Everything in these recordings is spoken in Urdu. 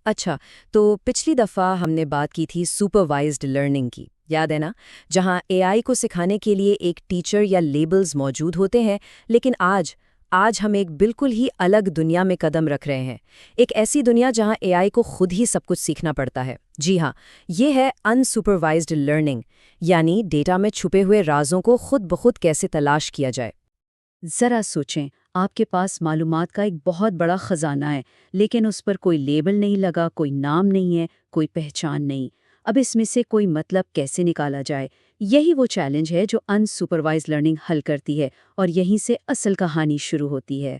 اچھا، تو پچھلی دفعہ ہم نے بات کی تھی سپروائزڈ لرننگ کی، یاد ہے نا؟ جہاں اے آئی کو سکھانے کے لیے ایک ٹیچر یا لیبلز موجود ہوتے ہیں، لیکن آج ہم ایک بالکل ہی الگ دنیا میں قدم رکھ رہے ہیں۔ ایک ایسی دنیا جہاں اے آئی کو خود ہی سب کچھ سیکھنا پڑتا ہے۔ جی ہاں، یہ ہے ان سپروائزڈ لرننگ، یعنی ڈیٹا میں چھپے ہوئے رازوں کو خود بخود کیسے تلاش کیا جائے۔ ذرا سوچیں، آپ کے پاس معلومات کا ایک بہت بڑا خزانہ ہے، لیکن اس پر کوئی لیبل نہیں لگا، کوئی نام نہیں ہے، کوئی پہچان نہیں۔ اب اس میں سے کوئی مطلب کیسے نکالا جائے؟ یہی وہ چیلنج ہے جو ان سپروائز لرننگ حل کرتی ہے، اور یہیں سے اصل کہانی شروع ہوتی ہے۔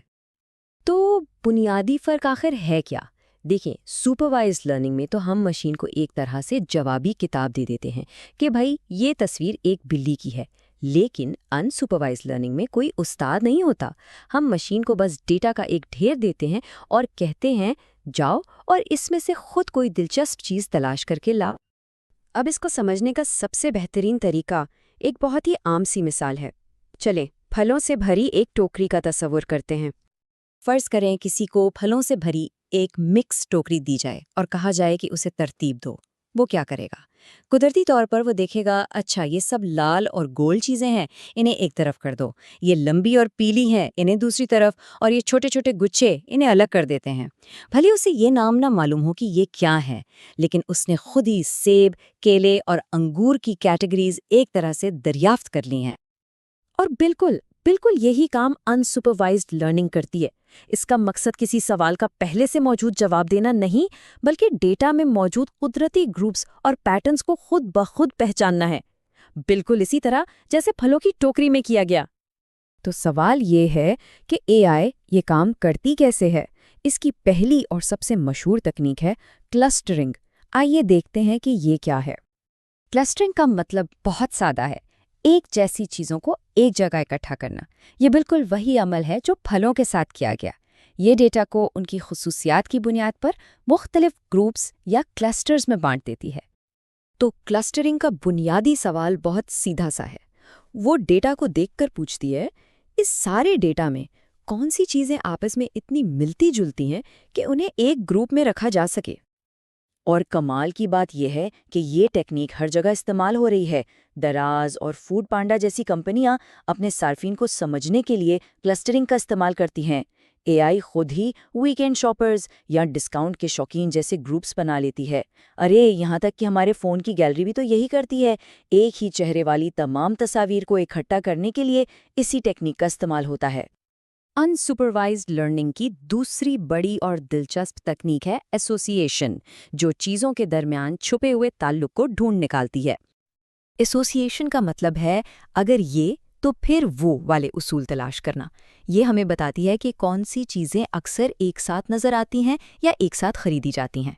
تو بنیادی فرق آخر ہے کیا؟ دیکھیں، سپروائز لرننگ میں تو ہم مشین کو ایک طرح سے جوابی کتاب دے دیتے ہیں کہ بھائی یہ تصویر ایک بلی کی ہے، لیکن ان سپروائز لرننگ میں کوئی استاد نہیں ہوتا۔ ہم مشین کو بس ڈیٹا کا ایک ڈھیر دیتے ہیں اور کہتے ہیں جاؤ اور اس میں سے خود کوئی دلچسپ چیز تلاش کر کے لا۔ اب اس کو سمجھنے کا سب سے بہترین طریقہ ایک بہت ہی عام سی مثال ہے۔ چلیں، پھلوں سے بھری ایک ٹوکری کا تصور کرتے ہیں۔ فرض کریں کسی کو پھلوں سے بھری ایک مکس ٹوکری دی جائے اور کہا جائے کہ اسے ترتیب دو۔ وہ کیا کرے گا؟ قدرتی طور پر وہ دیکھے گا، اچھا یہ سب لال اور گول چیزیں ہیں، انہیں ایک طرف کر دو، یہ لمبی اور پیلی ہیں، انہیں دوسری طرف، اور یہ چھوٹے چھوٹے گچھے، انہیں الگ کر دیتے ہیں۔ بھلے اسے یہ نام نہ معلوم ہو کہ یہ کیا ہے، لیکن اس نے خود ہی سیب، کیلے اور انگور کی کیٹیگریز ایک طرح سے دریافت کر لی ہیں۔ اور بالکل یہی کام ان سپروائزڈ لرننگ کرتی ہے۔ اس کا مقصد کسی سوال کا پہلے سے موجود جواب دینا نہیں، بلکہ ڈیٹا میں موجود قدرتی گروپس اور پیٹرنز کو خود بخود پہچاننا ہے، بالکل اسی طرح جیسے پھلوں کی ٹوکری میں کیا گیا۔ تو سوال یہ ہے کہ اے آئی یہ کام کرتی کیسے ہے؟ اس کی پہلی اور سب سے مشہور تکنیک ہے کلسٹرنگ۔ آئیے دیکھتے ہیں کہ یہ کیا ہے۔ کلسٹرنگ کا مطلب بہت سادہ ہے، ایک جیسی چیزوں کو ایک جگہ اکٹھا کرنا۔ یہ بالکل وہی عمل ہے جو پھلوں کے ساتھ کیا گیا۔ یہ ڈیٹا کو ان کی خصوصیات کی بنیاد پر مختلف گروپس یا کلسٹرز میں بانٹ دیتی ہے۔ تو کلسٹرنگ کا بنیادی سوال بہت سیدھا سا ہے۔ وہ ڈیٹا کو دیکھ کر پوچھتی ہے، اس سارے ڈیٹا میں کون سی چیزیں آپس میں اتنی ملتی جلتی ہیں کہ انہیں ایک گروپ میں رکھا جا سکے؟ اور کمال کی بات یہ ہے کہ یہ ٹیکنیک ہر جگہ استعمال ہو رہی ہے۔ دراز اور فوڈ پانڈا جیسی کمپنیاں اپنے صارفین کو سمجھنے کے لیے کلسٹرنگ کا استعمال کرتی ہیں۔ اے آئی خود ہی ویکینڈ شاپرز یا ڈسکاؤنٹ کے شوقین جیسے گروپس بنا لیتی ہے۔ ارے یہاں تک کہ ہمارے فون کی گیلری بھی تو یہی کرتی ہے۔ ایک ہی چہرے والی تمام تصاویر کو اکٹھا کرنے کے لیے اسی ٹیکنیک کا استعمال ہوتا ہے۔ ان سپروائزڈ لرننگ کی دوسری بڑی اور دلچسپ تکنیک ہے ایسوسیشن، جو چیزوں کے درمیان چھپے ہوئے تعلق کو ڈھونڈ نکالتی ہے۔ ایسوسیشن کا مطلب ہے اگر یہ تو پھر وہ والے اصول تلاش کرنا۔ یہ ہمیں بتاتی ہے کہ کون سی چیزیں اکثر ایک ساتھ نظر آتی ہیں یا ایک ساتھ خریدی جاتی ہیں۔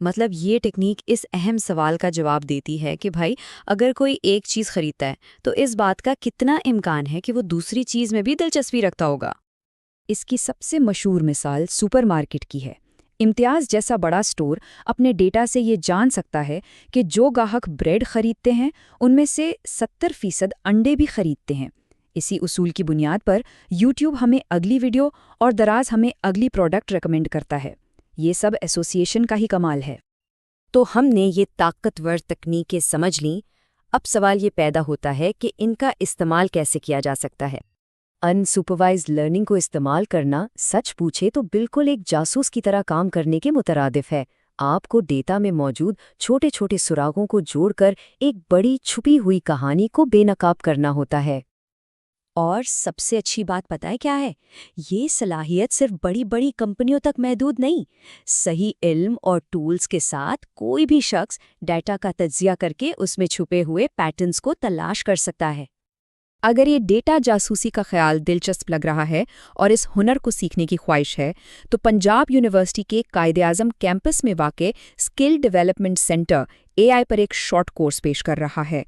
مطلب یہ ٹیکنیک اس اہم سوال کا جواب دیتی ہے کہ بھائی اگر کوئی ایک چیز خریدتا ہے تو اس بات کا کتنا امکان ہے کہ وہ دوسری چیز میں بھی دلچسپی رکھتا ہوگا۔ اس کی سب سے مشہور مثال سپر مارکیٹ کی ہے۔ امتیاز جیسا بڑا سٹور اپنے ڈیٹا سے یہ جان سکتا ہے کہ جو گاہک بریڈ خریدتے ہیں ان میں سے 70% انڈے بھی خریدتے ہیں۔ اسی اصول کی بنیاد پر یوٹیوب ہمیں اگلی ویڈیو اور دراز ہمیں اگلی پروڈکٹ ریکمینڈ کرتا ہے۔ یہ سب ایسوسیشن کا ہی کمال ہے۔ تو ہم نے یہ طاقتور تکنیکیں سمجھ لیں، اب سوال یہ پیدا ہوتا ہے کہ ان کا استعمال کیسے کیا جا سکتا ہے۔ ان سپروائزڈ لرننگ کو استعمال کرنا سچ پوچھے تو بالکل ایک جاسوس کی طرح کام کرنے کے مترادف ہے۔ آپ کو ڈیٹا میں موجود چھوٹے چھوٹے سراغوں کو جوڑ کر ایک بڑی چھپی ہوئی کہانی کو بے نقاب کرنا ہوتا ہے۔ اور سب سے اچھی بات پتہ ہے کیا ہے؟ یہ صلاحیت صرف بڑی بڑی کمپنیوں تک محدود نہیں۔ صحیح علم اور ٹولز کے ساتھ کوئی بھی شخص ڈیٹا کا تجزیہ کر کے اس میں چھپے ہوئے پیٹرنز کو تلاش کر سکتا ہے۔ اگر یہ ڈیٹا جاسوسی کا خیال دلچسپ لگ رہا ہے اور اس ہنر کو سیکھنے کی خواہش ہے، تو پنجاب یونیورسٹی کے قائد-اعظم کیمپس میں واقع اسکل ڈیولپمنٹ سینٹر اے آئی پر ایک شارٹ کورس پیش کر رہا ہے۔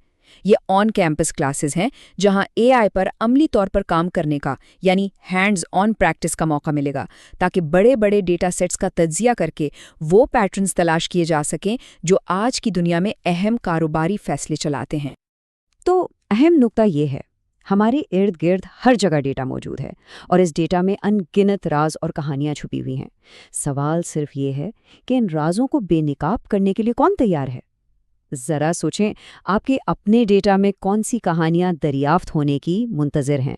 یہ آن کیمپس کلاسز ہیں جہاں اے آئی پر عملی طور پر کام کرنے کا یعنی ہینڈز آن پریکٹس کا موقع ملے گا، تاکہ بڑے بڑے ڈیٹا سیٹس کا تجزیہ کر کے وہ پیٹرنز تلاش کیے جا سکیں جو آج کی دنیا میں اہم کاروباری فیصلے چلاتے ہیں۔ تو اہم نکتہ یہ ہے، ہمارے ارد گرد ہر جگہ ڈیٹا موجود ہے اور اس ڈیٹا میں ان گنت راز اور کہانیاں چھپی ہوئی ہیں۔ سوال صرف یہ ہے کہ ان رازوں کو بے نقاب کرنے کے لیے کون تیار ہے؟ ذرا سوچیں، آپ کے اپنے ڈیٹا میں کون سی کہانیاں دریافت ہونے کی منتظر ہیں؟